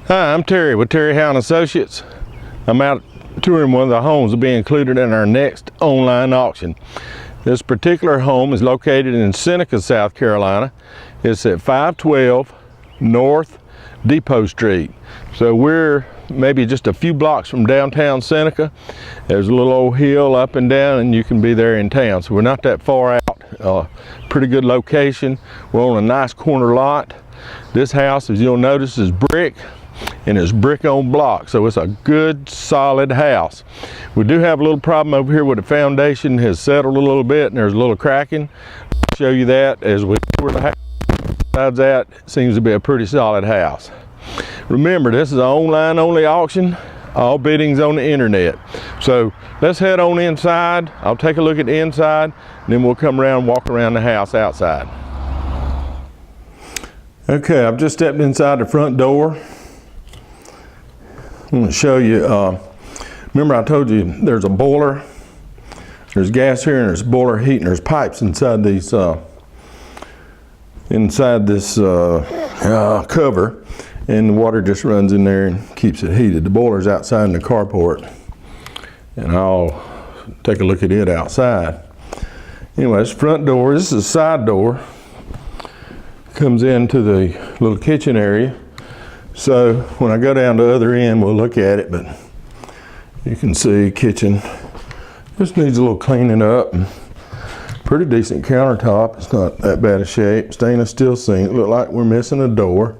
Hi, I'm Terry with Terry Howe & Associates. I'm out touring one of the homes that will be included in our next online auction. This particular home is located in Seneca, South Carolina. It's at 512 North Depot Street. So we're maybe just a few blocks from downtown Seneca. There's a little old hill up and down and you can be there in town. So we're not that far out. Pretty good location. We're on a nice corner lot. This house, as you'll notice, is brick. And it's brick on block, so it's a good solid house. We do have a little problem over here with the foundation has settled a little bit and there's a little cracking. I'll show you that as we tour the house. Besides that, it seems to be a pretty solid house. Remember, this is an online only auction. All bidding's on the internet. So let's head on inside. I'll take a look at the inside and then we'll come around and walk around the house outside. Okay, I've just stepped inside the front door. I'm going to show you, remember I told you there's a boiler, there's gas here and there's boiler heat and there's pipes inside these, inside this cover, and the water just runs in there and keeps it heated. The boiler's outside in the carport and I'll take a look at it outside. Anyway, this front door, this is a side door, comes into the little kitchen area. So when I go down the other end, we'll look at it, but you can see kitchen just needs a little cleaning up. Pretty decent countertop. It's not that bad a shape. Stainless steel sink. Look like we're missing a door.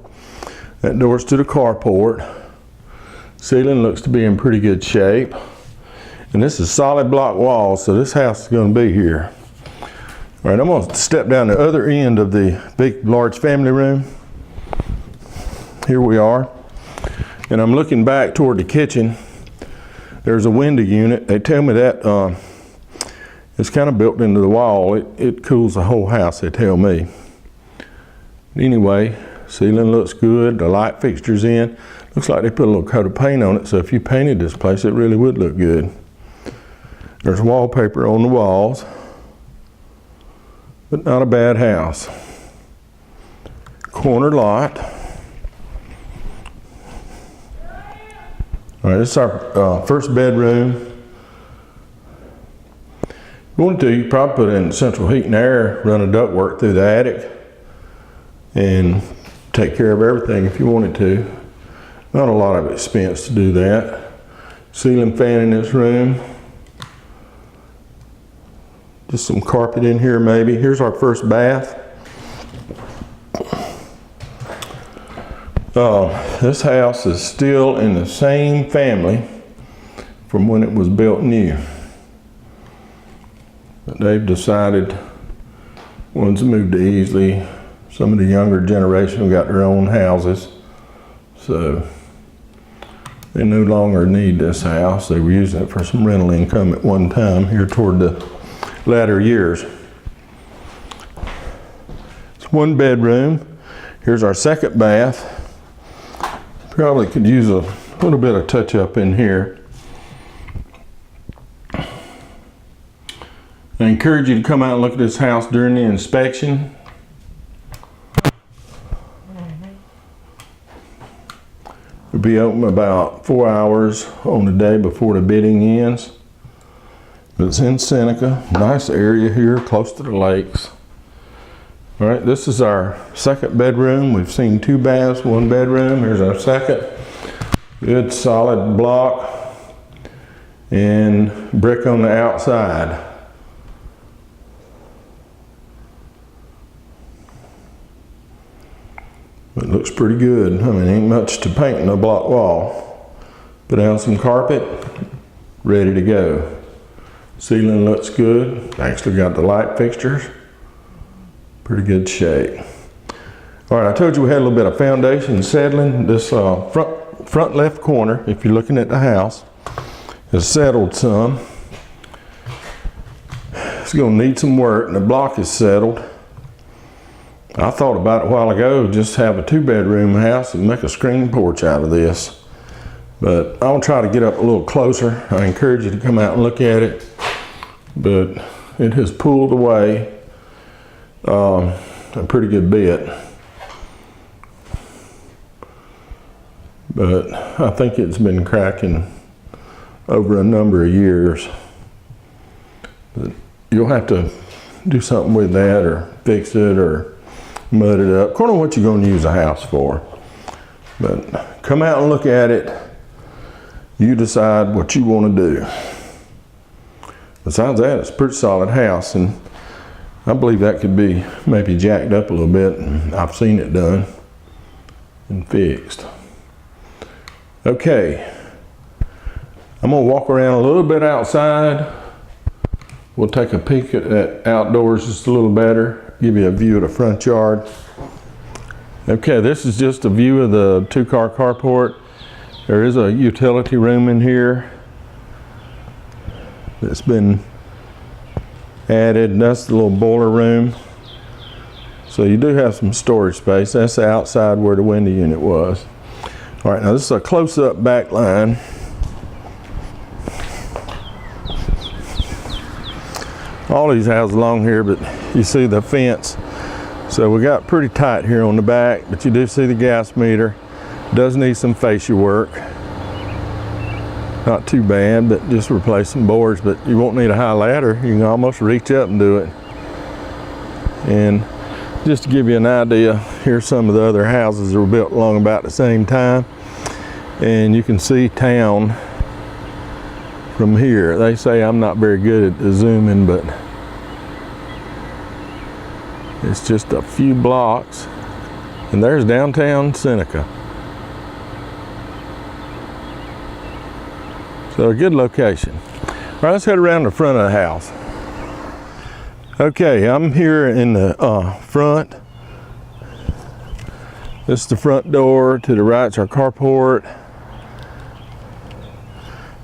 That door's to the carport. Ceiling looks to be in pretty good shape. And this is solid block walls, so this house is going to be here. All right, I'm going to step down the other end of the big, large family room. Here we are, and I'm looking back toward the kitchen. There's a window unit. They tell me that it's kind of built into the wall. It cools the whole house, they tell me. Anyway, ceiling looks good. The light fixture's in. Looks like they put a little coat of paint on it, so if you painted this place, it really would look good. There's wallpaper on the walls, but not a bad house. Corner lot. All right, this is our first bedroom. If you wanted to, you could probably put in central heat and air, run a ductwork through the attic, and take care of everything if you wanted to. Not a lot of expense to do that. Ceiling fan in this room. Just some carpet in here maybe. Here's our first bath. This house is still in the same family from when it was built new. But they've decided ones moved to Easley. Some of the younger generation have got their own houses. So they no longer need this house. They were using it for some rental income at one time here toward the latter years. It's one bedroom. Here's our second bath. Probably could use a little bit of touch up in here. I encourage you to come out and look at this house during the inspection. We'll be open about 4 hours on the day before the bidding ends. It's in Seneca, nice area here, close to the lakes. All right, this is our second bedroom. We've seen two baths, one bedroom. Here's our second. Good solid block and brick on the outside. It looks pretty good. I mean, ain't much to paint in the block wall. Put down some carpet, ready to go. Ceiling looks good. Actually got the light fixtures. Pretty good shape. All right, I told you we had a little bit of foundation settling. This front left corner, if you're looking at the house, has settled some. It's gonna need some work, and the block is settled. I thought about it a while ago, just have a 2-bedroom house and make a screen porch out of this. But I'll try to get up a little closer. I encourage you to come out and look at it. But it has pulled away a pretty good bit. but I think it's been cracking over a number of years. But you'll have to do something with that, or fix it, or mud it up, according to what you're going to use the house for. But come out and look at it. You decide what you want to do. Besides that, it's a pretty solid house, and I believe that could be maybe jacked up a little bit, and I've seen it done and fixed. Okay, I'm gonna walk around a little bit outside. We'll take a peek at that outdoors just a little better, give you a view of the front yard. Okay, this is just a view of the two-car carport. There is a utility room in here that's been added. That's the little boiler room. So you do have some storage space. That's the outside where the window unit was. All right, now this is a close-up back line. All these houses along here, but you see the fence. So we got pretty tight here on the back, but you do see the gas meter. Does need some fascia work. Not too bad, but just replace some boards, but you won't need a high ladder. You can almost reach up and do it. And just to give you an idea, here's some of the other houses that were built along about the same time. And you can see town from here. They say I'm not very good at zooming, but it's just a few blocks. And there's downtown Seneca. So a good location. All right, let's head around the front of the house. Okay, I'm here in the front. This is the front door. To the right's our carport.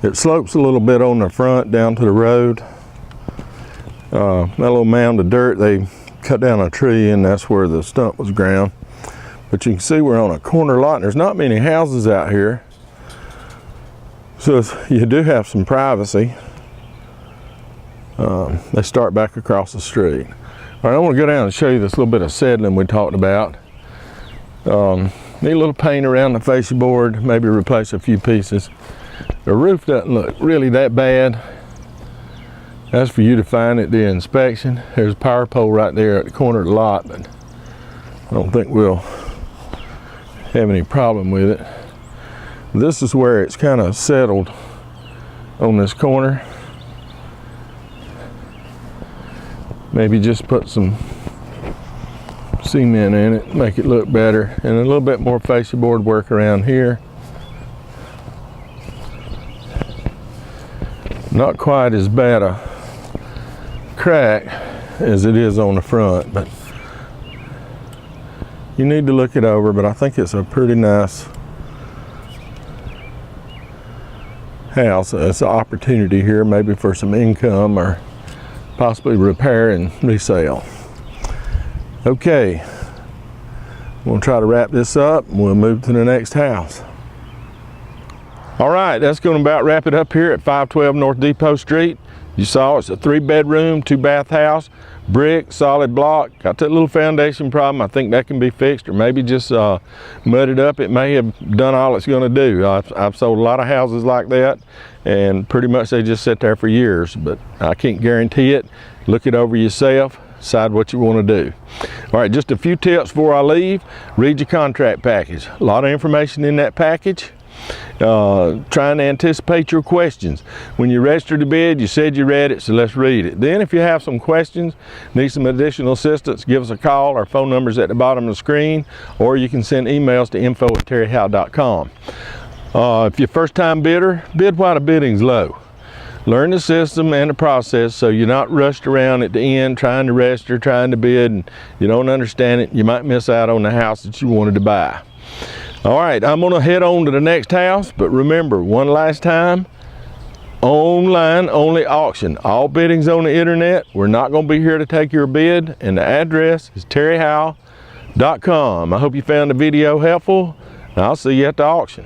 It slopes a little bit on the front down to the road. That little mound of dirt, they cut down a tree and that's where the stump was ground. But you can see we're on a corner lot and there's not many houses out here. So you do have some privacy. They start back across the street. All right, I want to go down and show you this little bit of settling we talked about. Need a little paint around the fascia board, maybe replace a few pieces. The roof doesn't look really that bad. That's for you to find at the inspection. There's a power pole right there at the corner of the lot, but I don't think we'll have any problem with it. This is where it's kind of settled on this corner. Maybe just put some cement in it, make it look better, and a little bit more fascia board work around here. Not quite as bad a crack as it is on the front, but you need to look it over, but I think it's a pretty nice house. It's an opportunity here maybe for some income or possibly repair and resale. Okay, we'll try to wrap this up and we'll move to the next house. All right, that's going to about wrap it up here at 512 North Depot Street. You saw it's a 3-bedroom, 2-bath house, brick, solid block. Got that little foundation problem. I think that can be fixed, or maybe just mudded up. It may have done all it's going to do. I've sold a lot of houses like that, and pretty much they just sit there for years, but I can't guarantee it. Look it over yourself, decide what you want to do. All right, just a few tips before I leave. Read your contract package. A lot of information in that package. Trying to anticipate your questions. When you registered to bid, you said you read it, so let's read it. Then if you have some questions, need some additional assistance, give us a call. Our phone number's at the bottom of the screen, or you can send emails to info@terryhowe.com. If you're a first-time bidder, bid while the bidding's low. Learn the system and the process so you're not rushed around at the end trying to register, trying to bid, and you don't understand it. You might miss out on the house that you wanted to buy. All right, I'm gonna head on to the next house, but remember, one last time, online only auction. All bidding's on the internet. We're not gonna be here to take your bid, and the address is terryhowe.com. I hope you found the video helpful, and I'll see you at the auction.